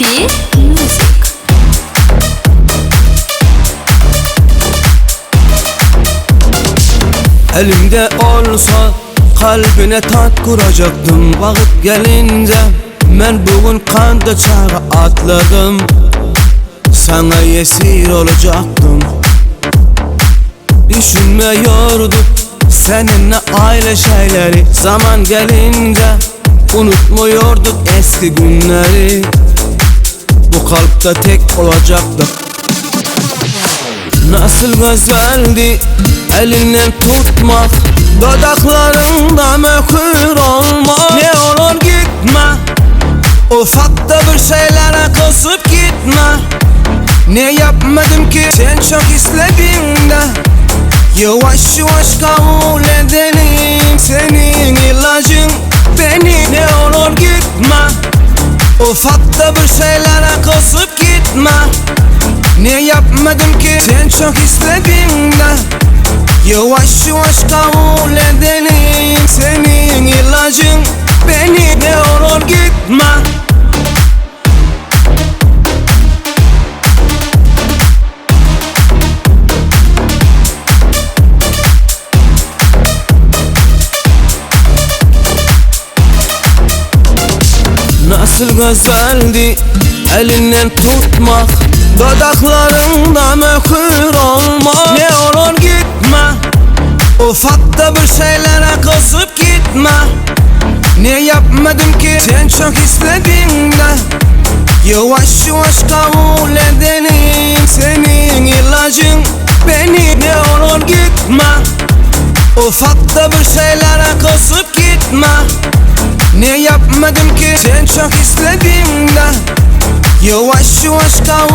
Abi Music. Elimde olsa kalbine tat kuracaktım. Vakit gelince ben bugün kanda çağa atladım. Sana esir olacaktım. Düşünmüyorduk seninle aile şeyleri. Zaman gelince unutmuyorduk eski günleri. Bu kalpte tek olacaktık. Nasıl güzeldi elinden tutmak, dudaklarında möhür olmak. Ne olur gitme, ufak da bir şeylere kısıp gitme. Ne yapmadım ki sen çok istedin de. Yavaş yavaş kabul edelim, senin ilacın beni. Ne olur gitme, ufak da bir şeylere kısıp gitme. Ne yapmadım ki sen çok istedin de. Yavaş yavaş kabul edelim, senin ilacın beni. Ne olur gitme. Nasıl güzeldi elinden tutmak, dudaklarında möhür olmak. Ne olur gitme, ufak da bir şeylere kısıp gitme. Ne yapmadım ki sen çok istedin de. Yavaş yavaş kabul edelim, senin ilacın beni. Ne olur gitme, ufak da bir şeylere kısıp gitme. Ne yapmadım ki sen çok istedin de. Yavaş yavaş kabul